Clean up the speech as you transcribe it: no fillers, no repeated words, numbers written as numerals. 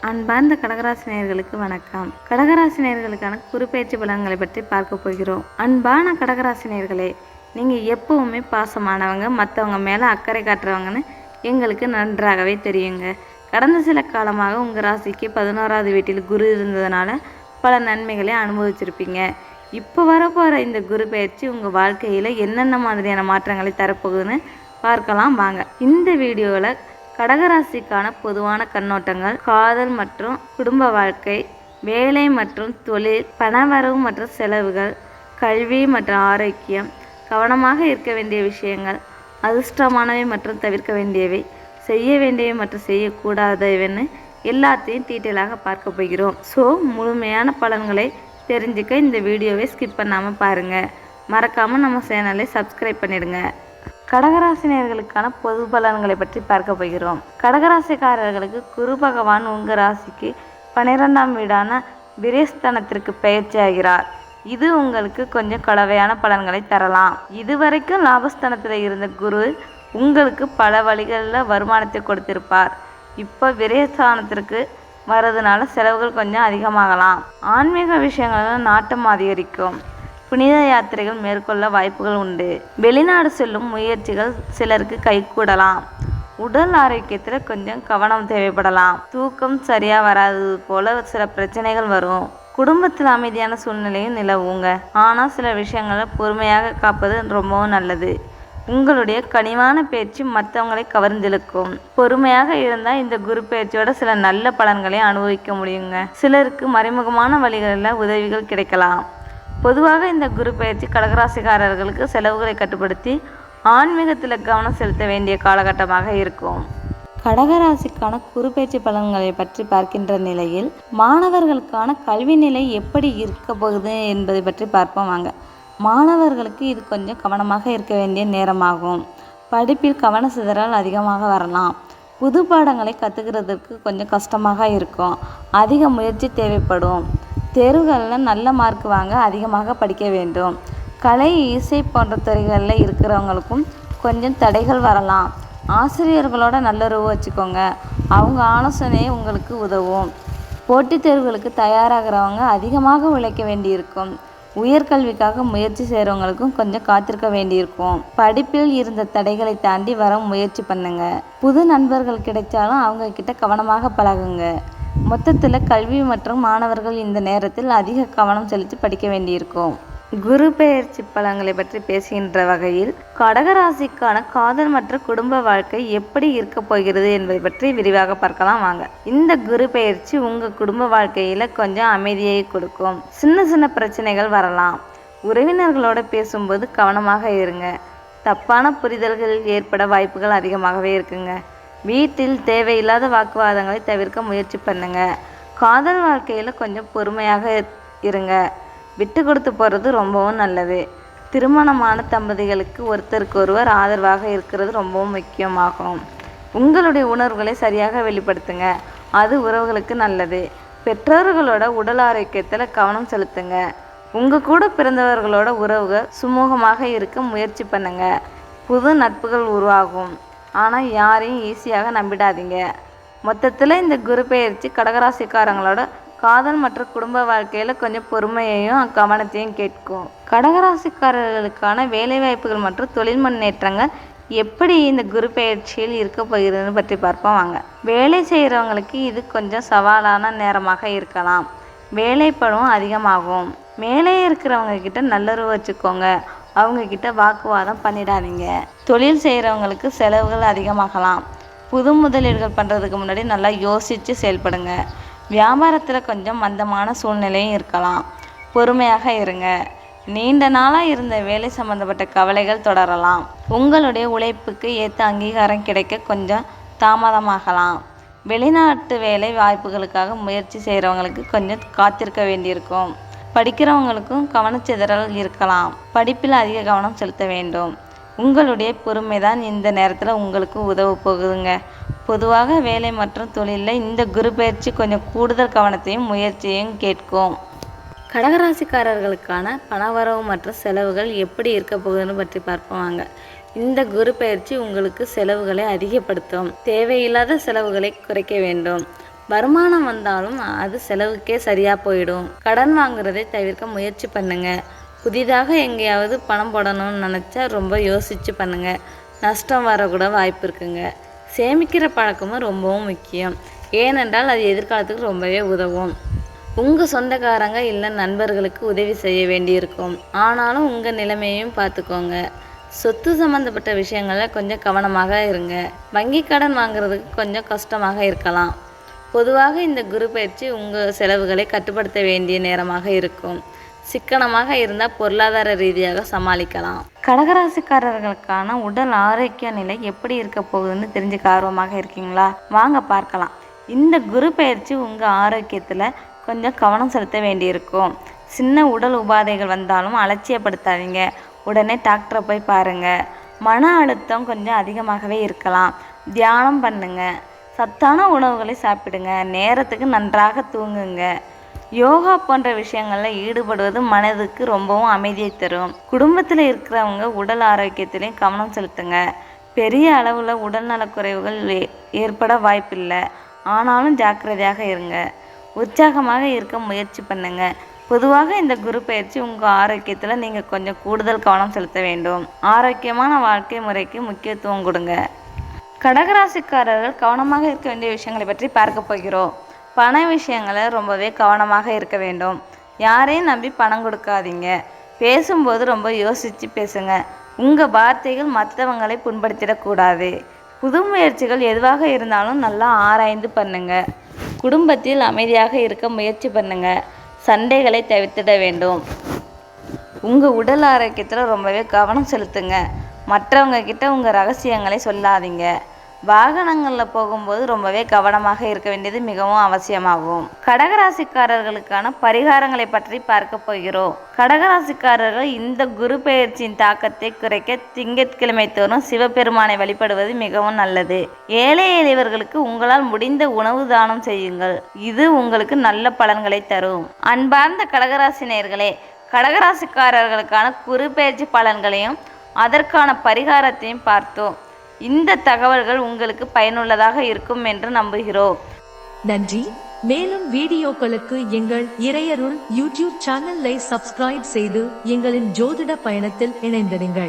அன்பார்ந்த கடகராசி நேயர்களுக்கு வணக்கம். கடகராசி நேயர்களுக்கான குறுப்பெயர்ச்சி பலன்களை பற்றி பார்க்க போகிறோம். அன்பான கடகராசி நேயர்களே, நீங்கள் எப்பவுமே பாசமானவங்க, மற்றவங்க மேலே அக்கறை காட்டுறவங்கன்னு எங்களுக்கு நன்றாகவே தெரியுங்க. கடந்த சில காலமாக உங்கள் ராசிக்கு 11வது வீட்டில் குரு இருந்ததுனால பல நன்மைகளை அனுபவிச்சிருப்பீங்க. இப்போ வரப்போகிற இந்த குரு பயிற்சி உங்கள் வாழ்க்கையில் என்னென்ன மாதிரியான மாற்றங்களை தரப்போகுதுன்னு பார்க்கலாம் வாங்க. இந்த வீடியோவில் கடகராசிக்கான பொதுவான கண்ணோட்டங்கள், காதல் மற்றும் குடும்ப வாழ்க்கை, வேலை மற்றும் தொழில், பணவரவு மற்றும் செலவுகள், கல்வி மற்றும் ஆரோக்கியம், கவனமாக இருக்க வேண்டிய விஷயங்கள், அதிர்ஷ்டமானவை மற்றும் தவிர்க்க வேண்டியவை, செய்ய வேண்டியவை மற்றும் செய்யக்கூடாதவைன்னு எல்லாத்தையும் டீட்டெயிலாக பார்க்க போகிறோம். ஸோ முழுமையான பலன்களை தெரிஞ்சுக்க இந்த வீடியோவை ஸ்கிப் பண்ணாமல் பாருங்கள். மறக்காமல் நம்ம சேனலை சப்ஸ்கிரைப் பண்ணிடுங்க. கடகராசினியர்களுக்கான பொது பலன்களை பற்றி பார்க்க போகிறோம். கடகராசிக்காரர்களுக்கு குரு பகவான் உங்கள் ராசிக்கு 12ஆம் வீடான விரயஸ்தானத்திற்கு பயிற்சி ஆகிறார். இது உங்களுக்கு கொஞ்சம் கலவையான பலன்களை தரலாம். இதுவரைக்கும் லாபஸ்தானத்தில் இருந்த குரு உங்களுக்கு பல வழிகளில் வருமானத்தை கொடுத்திருப்பார். இப்போ விரயஸ்தானத்திற்கு வர்றதுனால செலவுகள் கொஞ்சம் அதிகமாகலாம். ஆன்மீக விஷயங்களில் நாட்டம் அதிகரிக்கும். புனித யாத்திரைகள் மேற்கொள்ள வாய்ப்புகள் உண்டு. வெளிநாடு செல்லும் முயற்சிகள் சிலருக்கு கைகூடலாம். உடல் ஆரோக்கியத்தில் கொஞ்சம் கவனம் தேவைப்படலாம். தூக்கம் சரியாக வராதது போல சில பிரச்சனைகள் வரும். குடும்பத்தில் அமைதியான சூழ்நிலையும் நிலவுங்க. ஆனால் சில விஷயங்களை பொறுமையாக காப்பது ரொம்பவும் நல்லது. உங்களுடைய கனிவான பேச்சு மற்றவங்களை கவர்ந்திழுக்கும். பொறுமையாக இருந்தால் இந்த குரு பயிற்சியோட சில நல்ல பலன்களை அனுபவிக்க முடியுங்க. சிலருக்கு மறைமுகமான வழிகளில் உதவிகள் கிடைக்கலாம். பொதுவாக இந்த குரு பயிற்சி கடகராசிக்காரர்களுக்கு செலவுகளை கட்டுப்படுத்தி ஆன்மீகத்தில் கவனம் செலுத்த வேண்டிய காலகட்டமாக இருக்கும். கடகராசிக்கான குரு பயிற்சி பலன்களை பற்றி பார்க்கின்ற நிலையில் மாணவர்களுக்கான கல்வி நிலை எப்படி இருக்க போகுது என்பதை பற்றி பார்ப்போம் வாங்க. மாணவர்களுக்கு இது கொஞ்சம் கவனமாக இருக்க வேண்டிய நேரமாகும். படிப்பில் கவன சிதறல் அதிகமாக வரலாம். புது பாடங்களை கற்றுக்கிறதுக்கு கொஞ்சம் கஷ்டமாக இருக்கும். அதிக முயற்சி தேவைப்படும். தேர்வுகளில் நல்ல மார்க் வாங்க அதிகமாக படிக்க வேண்டும். கலை, இசை போன்ற துறைகளில் இருக்கிறவங்களுக்கும் கொஞ்சம் தடைகள் வரலாம். ஆசிரியர்களோட நல்லுறவு வச்சுக்கோங்க. அவங்க ஆலோசனையை உங்களுக்கு உதவும். போட்டித் தேர்வுகளுக்கு தயாராகிறவங்க அதிகமாக உழைக்க வேண்டியிருக்கும். உயர்கல்விக்காக முயற்சி செய்கிறவங்களுக்கும் கொஞ்சம் காத்திருக்க வேண்டியிருக்கும். படிப்பில் இருந்த தடைகளை தாண்டி வர முயற்சி பண்ணுங்க. புது நண்பர்கள் கிடைச்சாலும் அவங்க கிட்ட கவனமாக பழகுங்க. மொத்தத்தில் கல்வி மற்றும் மாணவர்கள் இந்த நேரத்தில் அதிக கவனம் செலுத்தி படிக்க வேண்டியிருக்கும். குரு பெயர்ச்சி பலன்களை பற்றி பேசுகின்ற வகையில் கடகராசிக்கான காதல் மற்றும் குடும்ப வாழ்க்கை எப்படி இருக்க போகிறது என்பதை பற்றி விரிவாக பார்க்கலாம் வாங்க. இந்த குரு பெயர்ச்சி உங்கள் குடும்ப வாழ்க்கையில் கொஞ்சம் அமைதியை கொடுக்கும். சின்ன சின்ன பிரச்சனைகள் வரலாம். உறவினர்களோட பேசும்போது கவனமாக இருங்க. தப்பான புரிதல்கள் ஏற்பட வாய்ப்புகள் அதிகமாகவே இருக்குங்க. வீட்டில் தேவையில்லாத வாக்குவாதங்களை தவிர்க்க முயற்சி பண்ணுங்க. காதல் வாழ்க்கையில் கொஞ்சம் பொறுமையாக இருங்க. விட்டு கொடுத்து போகிறது ரொம்பவும் நல்லது. திருமணமான தம்பதிகளுக்கு ஒருத்தருக்கு ஒருவர் ஆதரவாக இருக்கிறது ரொம்பவும் முக்கியமாகும். உங்களுடைய உணர்வுகளை சரியாக வெளிப்படுத்துங்க. அது உறவுகளுக்கு நல்லது. பெற்றோர்களோட உடல் ஆரோக்கியத்தில் கவனம் செலுத்துங்க. உங்கள் கூட பிறந்தவர்களோட உறவுகள் சுமூகமாக இருக்க முயற்சி பண்ணுங்க. புது நட்புகள் உருவாகும். ஆனால் யாரையும் ஈஸியாக நம்பிடாதீங்க. மொத்தத்தில் இந்த குரு பெயர்ச்சி கடகராசிக்காரங்களோட காதல் மற்றும் குடும்ப வாழ்க்கையில் கொஞ்சம் பொறுமையையும் கவனத்தையும் கேட்கும். கடகராசிக்காரர்களுக்கான வேலைவாய்ப்புகள் மற்றும் தொழில் முன்னேற்றங்கள் எப்படி இந்த குரு பெயர்ச்சியில் இருக்க போகிறதுன்னு பற்றி பார்ப்போம் வாங்க. வேலை செய்கிறவங்களுக்கு இது கொஞ்சம் சவாலான நேரமாக இருக்கலாம். வேலைப்பளும் அதிகமாகும். மேலே இருக்கிறவங்க கிட்ட நல்லுறவு வச்சுக்கோங்க. அவங்கக்கிட்ட வாக்குவாதம் பண்ணிடாதீங்க. தொழில் செய்கிறவங்களுக்கு செலவுகள் அதிகமாகலாம். புது முதலீடுகள் பண்ணுறதுக்கு முன்னாடி நல்லா யோசித்து செயல்படுங்க. வியாபாரத்தில் கொஞ்சம் மந்தமான சூழ்நிலையும் இருக்கலாம். பொறுமையாக இருங்க. நீண்ட நாளாக இருந்த வேலை சம்பந்தப்பட்ட கவலைகள் தொடரலாம். உங்களுடைய உழைப்புக்கு ஏற்ற அங்கீகாரம் கிடைக்க கொஞ்சம் தாமதமாகலாம். வெளிநாட்டு வேலை வாய்ப்புகளுக்காக முயற்சி செய்கிறவங்களுக்கு கொஞ்சம் காத்திருக்க வேண்டியிருக்கும். படிக்கிறவங்களுக்கும் கவனச்சிதறல் இருக்கலாம். படிப்பில் அதிக கவனம் செலுத்த வேண்டும். உங்களுடைய பொறுமை தான் இந்த நேரத்தில் உங்களுக்கு உதவ போகுதுங்க. பொதுவாக வேலை மற்றும் தொழிலில் இந்த குரு பயிற்சி கொஞ்சம் கூடுதல் கவனத்தையும் முயற்சியையும் கேட்கும். கடகராசிக்காரர்களுக்கான பணவரவு மற்றும் செலவுகள் எப்படி இருக்க போகுதுன்னு பற்றி பார்ப்போம் வாங்க. இந்த குரு பயிற்சி உங்களுக்கு செலவுகளை அதிகப்படுத்தும். தேவையில்லாத செலவுகளை குறைக்க வேண்டும். வருமானம் வந்தாலும் அது செலவுக்கே சரியாக போயிடும். கடன் வாங்குறதை தவிர்க்க முயற்சி பண்ணுங்க. புதிதாக எங்கேயாவது பணம் போடணும்னு நினச்சா ரொம்ப யோசித்து பண்ணுங்க. நஷ்டம் வரக்கூட வாய்ப்பு இருக்குங்க. சேமிக்கிற பழக்கமும் ரொம்பவும் முக்கியம். ஏனென்றால் அது எதிர்காலத்துக்கு ரொம்பவே உதவும். உங்கள் சொந்தக்காரங்க இல்லை நண்பர்களுக்கு உதவி செய்ய வேண்டியிருக்கும். ஆனாலும் உங்கள் நிலைமையையும் பார்த்துக்கோங்க. சொத்து சம்மந்தப்பட்ட விஷயங்களில் கொஞ்சம் கவனமாக இருங்க. வங்கி கடன் வாங்குறதுக்கு கொஞ்சம் கஷ்டமாக இருக்கலாம். பொதுவாக இந்த குரு பயிற்சி உங்கள் செலவுகளை கட்டுப்படுத்த வேண்டிய நேரமாக இருக்கும். சிக்கனமாக இருந்தால் பொருளாதார ரீதியாக சமாளிக்கலாம். கடகராசிக்காரர்களுக்கான உடல் ஆரோக்கிய நிலை எப்படி இருக்க போகுதுன்னு தெரிஞ்சுக்க ஆர்வமாக இருக்கீங்களா? வாங்க பார்க்கலாம். இந்த குரு பயிற்சி உங்கள் ஆரோக்கியத்தில் கொஞ்சம் கவனம் செலுத்த வேண்டியிருக்கும். சின்ன உடல் உபாதைகள் வந்தாலும் அலட்சியப்படுத்தாதீங்க. உடனே டாக்டரை போய் பாருங்கள். மன அழுத்தம் கொஞ்சம் அதிகமாகவே இருக்கலாம். தியானம் பண்ணுங்க. சத்தான உணவுகளை சாப்பிடுங்க. நேரத்துக்கு நன்றாக தூங்குங்க. யோகா போன்ற விஷயங்களில் ஈடுபடுவது மனதுக்கு ரொம்பவும் அமைதியை தரும். குடும்பத்தில் இருக்கிறவங்க உடல் ஆரோக்கியத்திலையும் கவனம் செலுத்துங்க. பெரிய அளவில் உடல்நலக்குறைவுகள் ஏற்பட வாய்ப்பில்லை. ஆனாலும் ஜாக்கிரதையாக இருங்க. உற்சாகமாக இருக்க முயற்சி பண்ணுங்க. பொதுவாக இந்த குரு பயிற்சி உங்கள் ஆரோக்கியத்தில் நீங்கள் கொஞ்சம் கூடுதல் கவனம் செலுத்த வேண்டும். ஆரோக்கியமான வாழ்க்கை முறைக்கு முக்கியத்துவம் கொடுங்க. கடகராசிக்காரர்கள் கவனமாக இருக்க வேண்டிய விஷயங்களை பற்றி பார்க்க போகிறோம். பண விஷயங்களை ரொம்பவே கவனமாக இருக்க வேண்டும். யாரையும் நம்பி பணம் கொடுக்காதீங்க. பேசும்போது ரொம்ப யோசித்து பேசுங்க. உங்கள் வார்த்தைகள் மற்றவங்களை புண்படுத்திடக்கூடாது. புது முயற்சிகள் எதுவாக இருந்தாலும் நல்லா ஆராய்ந்து பண்ணுங்க. குடும்பத்தில் அமைதியாக இருக்க முயற்சி பண்ணுங்க. சண்டைகளை தவிர்த்திட வேண்டும். உங்கள் உடல் ஆரோக்கியத்தில் ரொம்பவே கவனம் செலுத்துங்க. மற்றவங்க கிட்ட உங்கள் ரகசியங்களை சொல்லாதீங்க. வாகனங்களில் போகும்போது ரொம்பவே கவனமாக இருக்க வேண்டியது மிகவும் அவசியமாகும். கடகராசிக்காரர்களுக்கான பரிகாரங்களை பற்றி பார்க்க போகிறோம். கடகராசிக்காரர்கள் இந்த குரு பெயர்ச்சியின் தாக்கத்தை குறைக்க திங்கட்கிழமை தோறும் சிவபெருமானை வழிபடுவது மிகவும் நல்லது. ஏழை எளியவர்களுக்கு உங்களால் முடிந்த உணவு தானம் செய்யுங்கள். இது உங்களுக்கு நல்ல பலன்களை தரும். அன்பார்ந்த கடகராசி நேயர்களே, கடகராசிக்காரர்களுக்கான குரு பெயர்ச்சி பலன்களையும் அதற்கான பரிகாரத்தையும் பார்த்தோம். இந்த தகவல்கள் உங்களுக்கு பயனுள்ளதாக இருக்கும் என்று நம்புகிறோம். நன்றி. மேலும் வீடியோக்களுக்கு எங்கள் இறையருள் யூடியூப் சேனலை சப்ஸ்கிரைப் செய்து எங்களின் ஜோதிட பயணத்தில் இணைந்திருங்கள்.